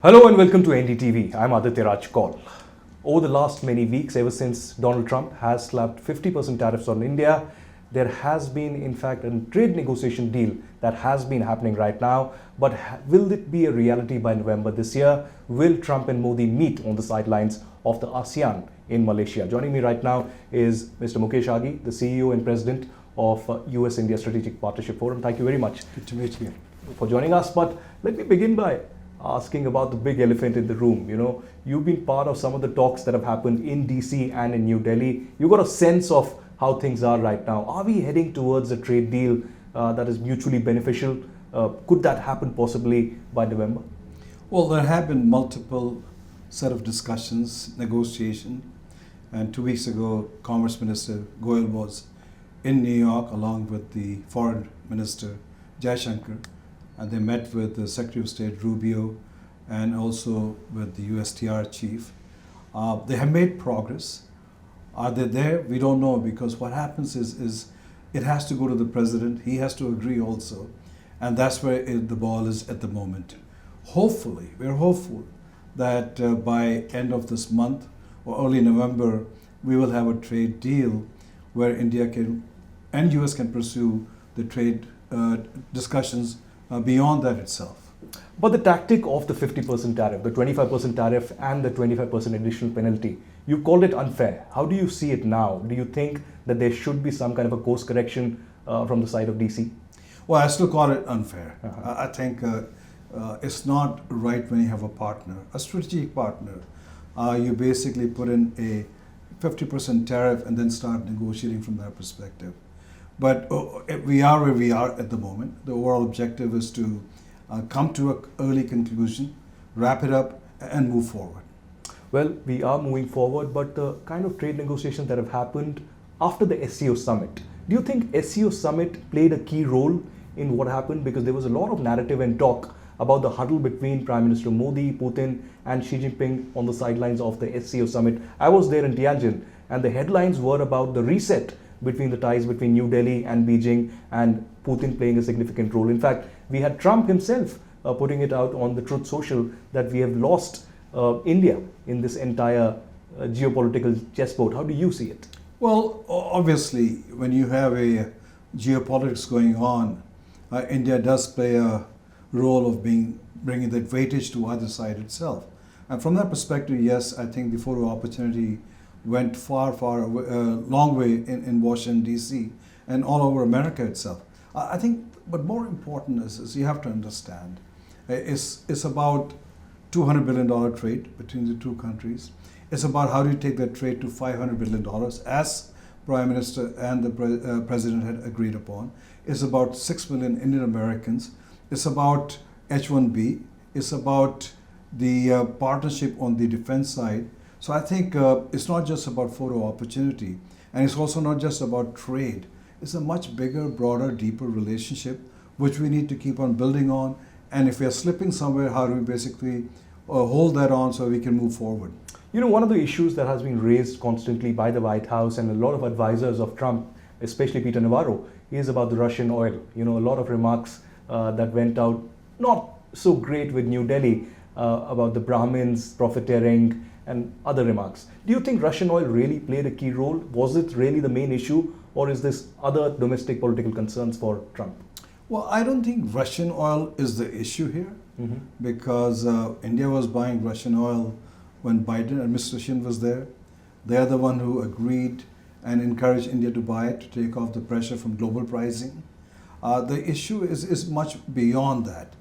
Hello and welcome to NDTV. I'm Aditya Raj Kaul. Over the last many weeks, ever since Donald Trump has slapped 50% tariffs on India, there has been, in fact, a trade negotiation deal that has been happening right now. But will it be a reality by November this year? Will Trump and Modi meet on the sidelines of the ASEAN in Malaysia? Joining me right now is Mr. Mukesh Aghi, the CEO and President of US-India Strategic Partnership Forum. Thank you very much. Good to meet you. For joining us. But let me begin by asking about the big elephant in the room. You know, you've been part of some of the talks that have happened in DC and in New Delhi. You got a sense of how things are right now. Are we heading towards a trade deal that is mutually beneficial? Could that happen possibly by November? Well, there have been multiple set of discussions, negotiation, and 2 weeks ago, Commerce Minister Goel was in New York along with the Foreign Minister Jaishankar, and they met with the Secretary of State Rubio and also with the USTR chief. They have made progress. Are they there? We don't know, because what happens is it has to go to the president. He has to agree also. And that's where the ball is at the moment. Hopefully, we're hopeful that by end of this month or early November, we will have a trade deal where India can and US can pursue the trade discussions beyond that itself. But the tactic of the 50% tariff, the 25% tariff and the 25% additional penalty, you called it unfair. How do you see it now? Do you think that there should be some kind of a course correction from the side of DC? Well, I still call it unfair. I think it's not right when you have a partner, a strategic partner. You basically put in a 50% tariff and then start negotiating from that perspective. But we are where we are at the moment. The overall objective is to come to an early conclusion, wrap it up, and move forward. Well, we are moving forward, but the kind of trade negotiations that have happened after the SCO Summit, do you think SCO Summit played a key role in what happened? Because there was a lot of narrative and talk about the huddle between Prime Minister Modi, Putin, and Xi Jinping on the sidelines of the SCO Summit. I was there in Tianjin, and the headlines were about the reset between the ties between New Delhi and Beijing, and Putin playing a significant role. In fact, we had Trump himself putting it out on the Truth Social that we have lost India in this entire geopolitical chessboard. How do you see it? Well, obviously, when you have a geopolitics going on, India does play a role of bringing that weightage to either side itself. And from that perspective, yes, I think the photo opportunity went long way in Washington, D.C. and all over America itself. I think, but more important is you have to understand, it's about $200 billion trade between the two countries. It's about how do you take that trade to $500 billion, as Prime Minister and the President had agreed upon. It's about 6 million Indian Americans. It's about H1B. It's about the partnership on the defense side. So I think it's not just about photo opportunity, and it's also not just about trade. It's a much bigger, broader, deeper relationship, which we need to keep on building on. And if we are slipping somewhere, how do we basically hold that on so we can move forward? You know, one of the issues that has been raised constantly by the White House and a lot of advisors of Trump, especially Peter Navarro, is about the Russian oil. You know, a lot of remarks that went out not so great with New Delhi about the Brahmins profiteering and other remarks. Do you think Russian oil really played a key role? Was it really the main issue, or is this other domestic political concerns for Trump? Well, I don't think Russian oil is the issue here, because India was buying Russian oil when Biden administration was there. They're the one who agreed and encouraged India to buy it, to take off the pressure from global pricing. The issue is much beyond that.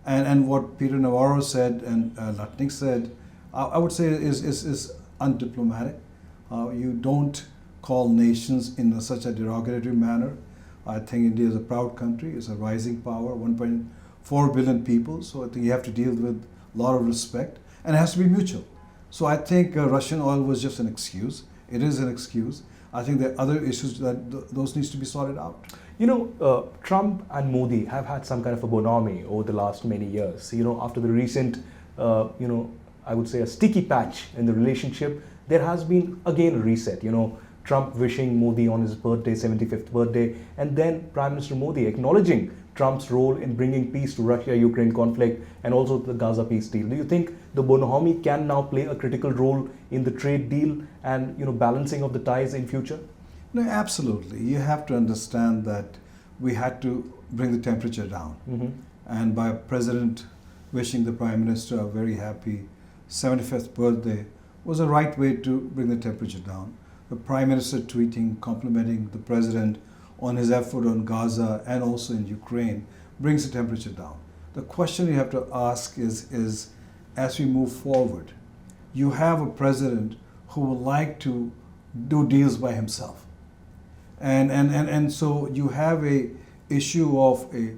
And what Peter Navarro said and Lutnick said, I would say is undiplomatic. You don't call nations in such a derogatory manner. I think India is a proud country. It's a rising power, 1.4 billion people. So I think you have to deal with a lot of respect, and it has to be mutual. So I think Russian oil was just an excuse. It is an excuse. I think there are other issues that those needs to be sorted out. You know, Trump and Modi have had some kind of a bonhomie over the last many years. You know, after the recent, I would say a sticky patch in the relationship, there has been again a reset. You know, Trump wishing Modi on his birthday, 75th birthday, and then Prime Minister Modi acknowledging Trump's role in bringing peace to Russia-Ukraine conflict and also the Gaza peace deal. Do you think the Bonhomme can now play a critical role in the trade deal and balancing of the ties in future? No, absolutely. You have to understand that we had to bring the temperature down. And by President wishing the Prime Minister a very happy 75th birthday was the right way to bring the temperature down. The Prime Minister tweeting, complimenting the President on his effort on Gaza and also in Ukraine brings the temperature down. The question you have to ask is as we move forward, you have a president who would like to do deals by himself. And so you have a issue of a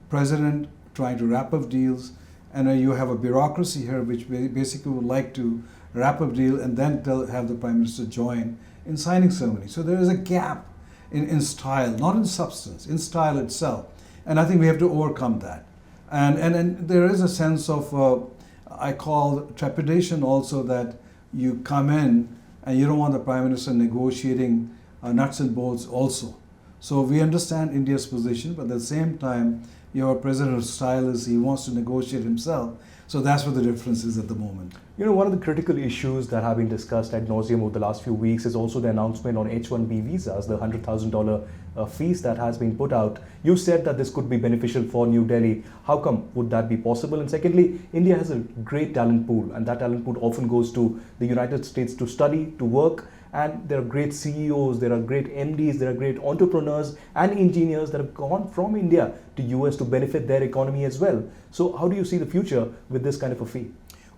president trying to wrap up deals, and you have a bureaucracy here which basically would like to wrap up deal and then have the Prime Minister join in signing ceremony. So there is a gap in style, not in substance, in style itself. And I think we have to overcome that. And there is a sense of, I call trepidation also, that you come in and you don't want the Prime Minister negotiating nuts and bolts also. So we understand India's position, but at the same time, your president's style is he wants to negotiate himself. So that's what the difference is at the moment. One of the critical issues that have been discussed ad nauseum over the last few weeks is also the announcement on H1B visas, the $100,000 fees that has been put out. You said that this could be beneficial for New Delhi. How come would that be possible? And secondly, India has a great talent pool, and that talent pool often goes to the United States to study, to work. And there are great CEOs, there are great MDs, there are great entrepreneurs and engineers that have gone from India to US to benefit their economy as well. So how do you see the future with this kind of a fee?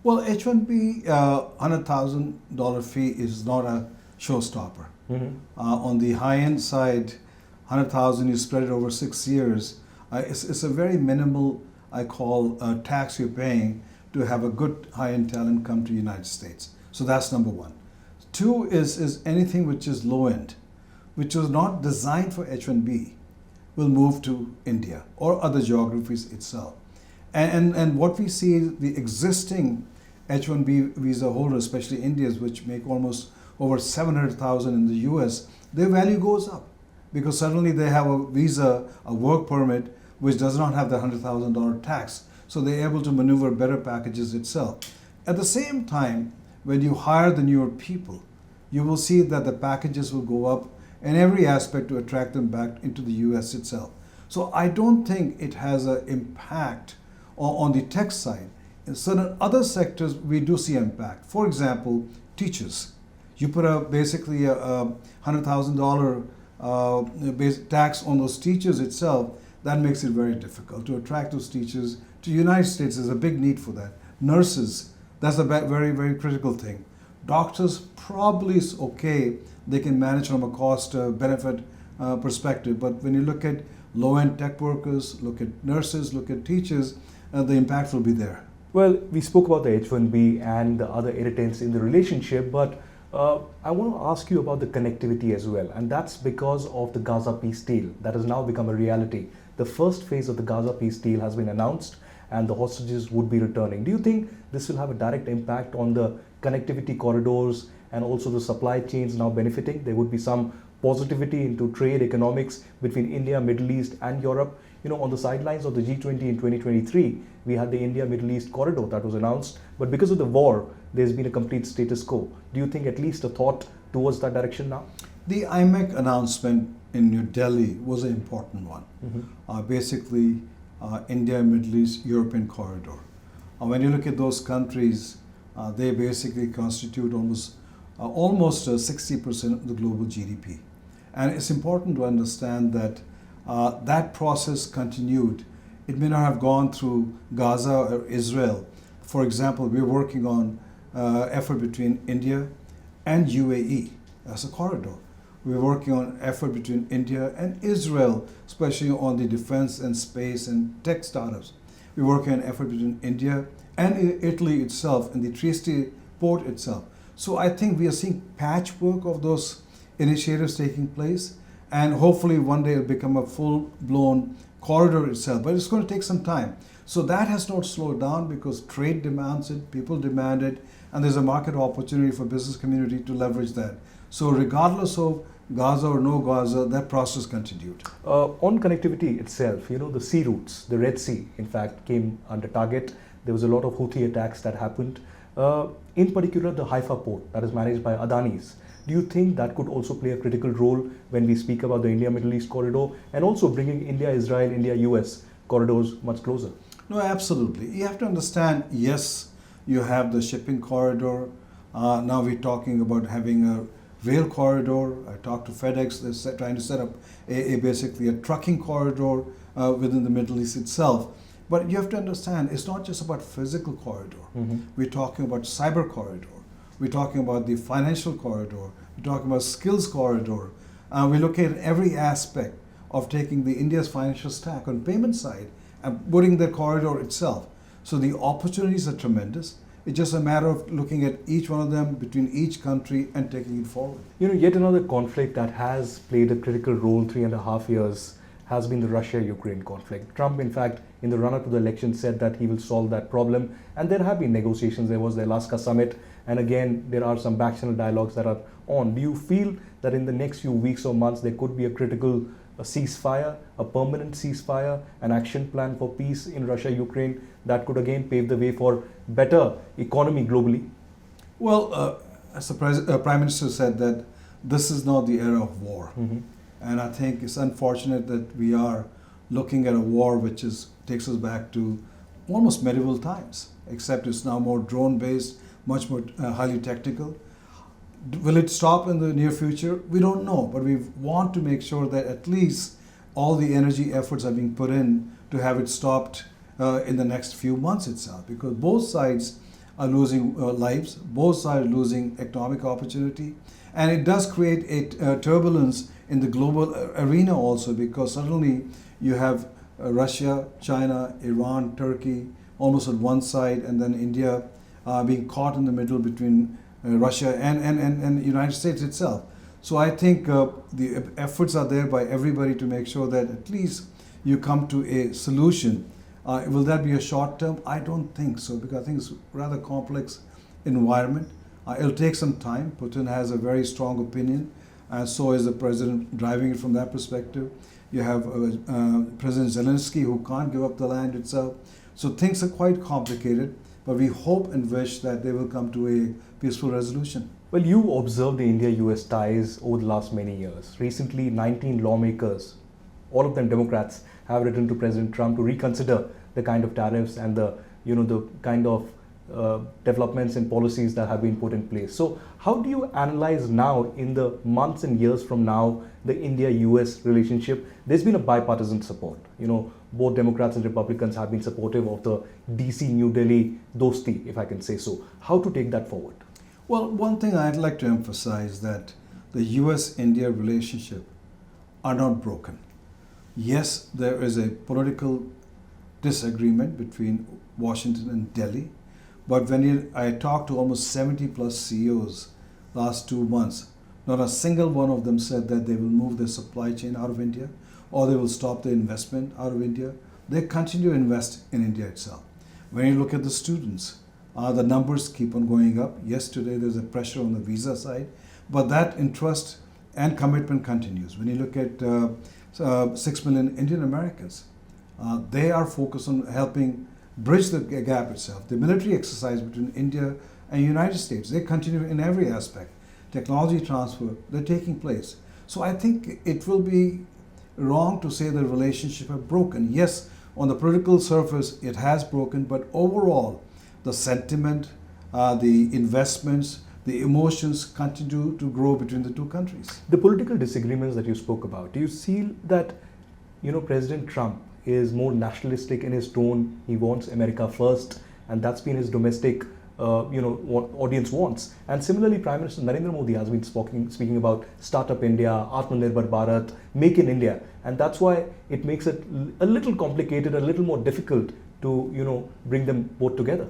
Well, H1B $100,000 fee is not a showstopper. On the high-end side, 100,000, you spread it over 6 years. It's a very minimal, I call, tax you're paying to have a good high-end talent come to the United States. So that's number one. Two is anything which is low-end, which was not designed for H1B, will move to India or other geographies itself. And what we see is the existing H1B visa holders, especially Indians, which make almost over 700,000 in the US, their value goes up because suddenly they have a visa, a work permit, which does not have the $100,000 tax. So they're able to maneuver better packages itself. At the same time, when you hire the newer people, you will see that the packages will go up in every aspect to attract them back into the US itself. So I don't think it has an impact on the tech side. In certain other sectors, we do see impact. For example, teachers. You put basically a $100,000 tax on those teachers itself, that makes it very difficult to attract those teachers to the United States. There's a big need for that. Nurses, that's a very, very critical thing. Doctors probably is okay. They can manage from a cost benefit perspective. But when you look at low-end tech workers, look at nurses, look at teachers, the impact will be there. Well, we spoke about the H1B and the other irritants in the relationship, but I want to ask you about the connectivity as well. And that's because of the Gaza peace deal that has now become a reality. The first phase of the Gaza peace deal has been announced and the hostages would be returning. Do you think this will have a direct impact on the connectivity corridors and also the supply chains now benefiting? There would be some positivity into trade economics between India, Middle East and Europe. On the sidelines of the G20 in 2023, we had the India-Middle East corridor that was announced. But because of the war, there's been a complete status quo. Do you think at least a thought towards that direction now? The IMEC announcement in New Delhi was an important one. Basically, India, Middle East, European corridor. When you look at those countries, they basically constitute almost 60% of the global GDP. And it's important to understand that that process continued. It may not have gone through Gaza or Israel. For example, we're working on effort between India and UAE as a corridor. We're working on effort between India and Israel, especially on the defense and space and tech startups. We're working on effort between India and Italy itself and the Trieste port itself. So I think we are seeing patchwork of those initiatives taking place, and hopefully one day it'll become a full-blown corridor itself, but it's going to take some time. So that has not slowed down because trade demands it, people demand it, and there's a market opportunity for business community to leverage that. So regardless of Gaza or no Gaza, that process continued. On connectivity itself, the sea routes, the Red Sea, in fact, came under target. There was a lot of Houthi attacks that happened. In particular, the Haifa port that is managed by Adani's. Do you think that could also play a critical role when we speak about the India-Middle East corridor and also bringing India-Israel, India-US corridors much closer? No, absolutely. You have to understand, yes, you have the shipping corridor. Now we're talking about having a rail corridor. I talked to FedEx, they're trying to set up basically a trucking corridor within the Middle East itself. But you have to understand, it's not just about physical corridor. We're talking about cyber corridor. We're talking about the financial corridor. We're talking about skills corridor. We look at every aspect of taking the India's financial stack on payment side and putting the corridor itself. So the opportunities are tremendous. It's just a matter of looking at each one of them between each country and taking it forward. Yet another conflict that has played a critical role 3.5 years has been the Russia-Ukraine conflict. Trump, in fact, in the run-up to the election said that he will solve that problem. And there have been negotiations. There was the Alaska Summit. And again, there are some back-channel dialogues that are on. Do you feel that in the next few weeks or months, there could be a critical ceasefire, a permanent ceasefire, an action plan for peace in Russia-Ukraine that could again pave the way for better economy globally? Well, as the Prime Minister said that this is not the era of war. And I think it's unfortunate that we are looking at a war which takes us back to almost medieval times, except it's now more drone-based, much more highly technical. Will it stop in the near future? We don't know, but we want to make sure that at least all the energy efforts are being put in to have it stopped in the next few months itself, because both sides are losing lives, both sides are losing economic opportunity, and it does create a turbulence in the global arena also, because suddenly you have Russia, China, Iran, Turkey almost on one side, and then India being caught in the middle between Russia and the United States itself. So I think the efforts are there by everybody to make sure that at least you come to a solution. Will that be a short term? I don't think so, because I think it's a rather complex environment. It'll take some time. Putin has a very strong opinion, and so is the president driving it from that perspective. You have President Zelensky, who can't give up the land itself. So things are quite complicated, but we hope and wish that they will come to a peaceful resolution. Well, you observed the India-US ties over the last many years. Recently, 19 lawmakers, all of them Democrats, have written to President Trump to reconsider the kind of tariffs and the kind of developments and policies that have been put in place. So how do you analyze now, in the months and years from now, the India-US relationship? There's been a bipartisan support. Both Democrats and Republicans have been supportive of the DC-New Delhi dosti, if I can say so. How to take that forward? Well, one thing I'd like to emphasize that the US-India relationship are not broken. Yes, there is a political disagreement between Washington and Delhi, but I talked to almost 70 plus CEOs last 2 months, not a single one of them said that they will move their supply chain out of India or they will stop the investment out of India. They continue to invest in India itself. When you look at the students, the numbers keep on going up. Yes, today there's a pressure on the visa side, but that interest and commitment continues. When you look at 6 million Indian Americans, they are focused on helping bridge the gap itself. The military exercise between India and United States, they continue in every aspect. Technology transfer, they're taking place. So I think it will be wrong to say the relationship have broken. Yes, on the political surface, it has broken, but overall, the sentiment, the investments, the emotions continue to grow between the two countries. The political disagreements that you spoke about, do you see that, President Trump is more nationalistic in his tone? He wants America first, and that's been his domestic what audience wants. And similarly, Prime Minister Narendra Modi has been speaking about Startup India, Atmanirbhar Bharat, Make in India, and that's why it makes it a little complicated, a little more difficult to bring them both together.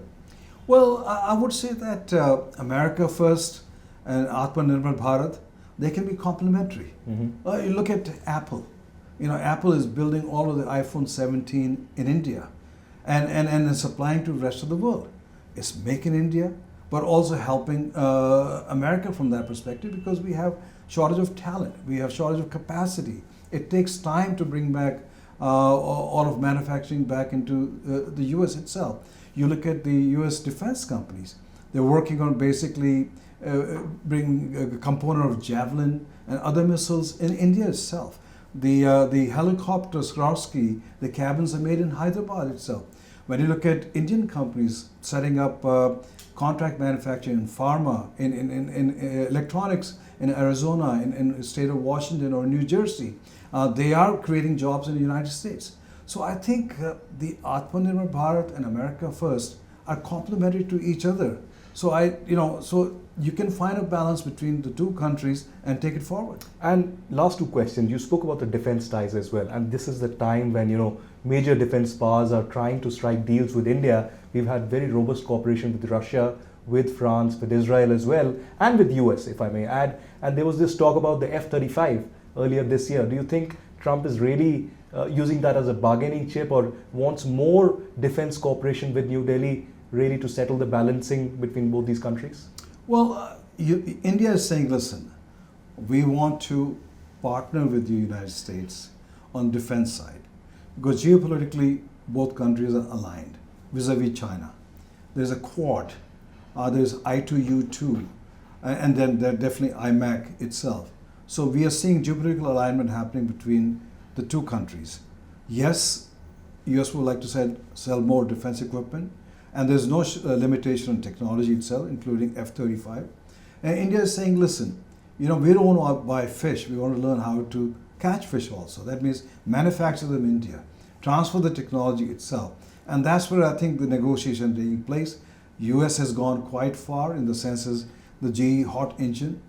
Well, I would say that America first and Atmanirbhar Bharat, they can be complementary. You look at Apple. Apple is building all of the iPhone 17 in India and supplying to the rest of the world. It's Make in India, but also helping America from that perspective, because we have shortage of talent, we have shortage of capacity. It takes time to bring back all of manufacturing back into the US itself. You look at the US defense companies, they're working on basically bringing a component of Javelin and other missiles in India itself. The helicopters, Swarovski, the cabins are made in Hyderabad itself. When you look at Indian companies setting up contract manufacturing in pharma, in electronics in Arizona, in the state of Washington or New Jersey, they are creating jobs in the United States. So I think the Atmanirbhar Bharat and America First are complementary to each other. So so you can find a balance between the two countries and take it forward. And last two questions. You spoke about the defense ties as well, and this is the time when major defense powers are trying to strike deals with India. We've had very robust cooperation with Russia, with France, with Israel as well, and with US, if I may add. And there was this talk about the F-35 earlier this year. Do you think Trump is really using that as a bargaining chip, or wants more defense cooperation with New Delhi, really to settle the balancing between both these countries? Well, India is saying, listen, we want to partner with the United States on defense side, because geopolitically both countries are aligned vis-a-vis China. There's a Quad, there's I2U2, and then there's definitely IMAC itself. So we are seeing geopolitical alignment happening between the two countries. Yes, US would like to sell more defense equipment, and there's no limitation on technology itself, including F-35. And India is saying, listen, we don't want to buy fish, we want to learn how to catch fish also. That means manufacture them in India, transfer the technology itself. And that's where I think the negotiation taking place. US has gone quite far in the senses the GE hot engine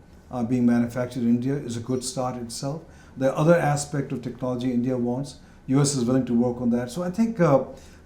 being manufactured in India is a good start itself. The other aspect of technology India wants, US is willing to work on that. So I think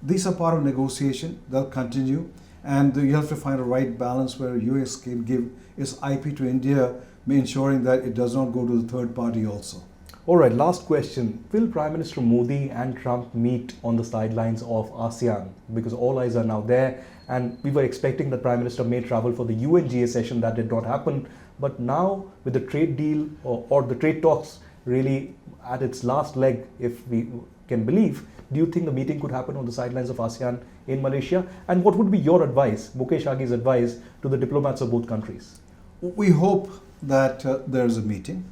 these are part of negotiation. They'll continue, and you have to find a right balance where US can give its IP to India, ensuring that it does not go to the third party also. All right, last question. Will Prime Minister Modi and Trump meet on the sidelines of ASEAN? Because all eyes are now there, and we were expecting that Prime Minister may travel for the UNGA session. That did not happen. But now, with the trade deal or the trade talks really at its last leg, if we can believe, do you think the meeting could happen on the sidelines of ASEAN in Malaysia? And what would be your advice, Mukesh Aghi's advice, to the diplomats of both countries? We hope that there's a meeting.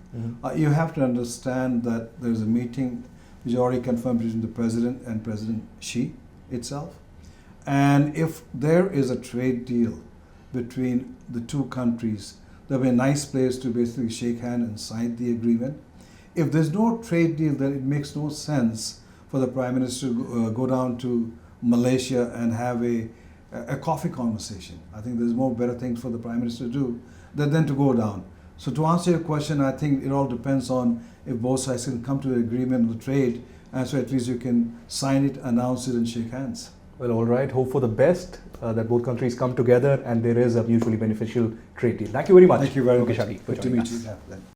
You have to understand that there's a meeting which is already confirmed between the President and President Xi itself. And if there is a trade deal between the two countries, there'll be a nice place to basically shake hands and sign the agreement. If there's no trade deal, then it makes no sense for the Prime Minister to go down to Malaysia and have a coffee conversation. I think there's more better things for the Prime Minister to do than to go down. So to answer your question, I think it all depends on if both sides can come to an agreement on the trade, and so at least you can sign it, announce it, and shake hands. Well, all right. Hope for the best, that both countries come together and there is a mutually beneficial trade deal. Thank you very much. Thank you very Mukesh much. Aghi, for Good to joining meet us. you. Yeah, then.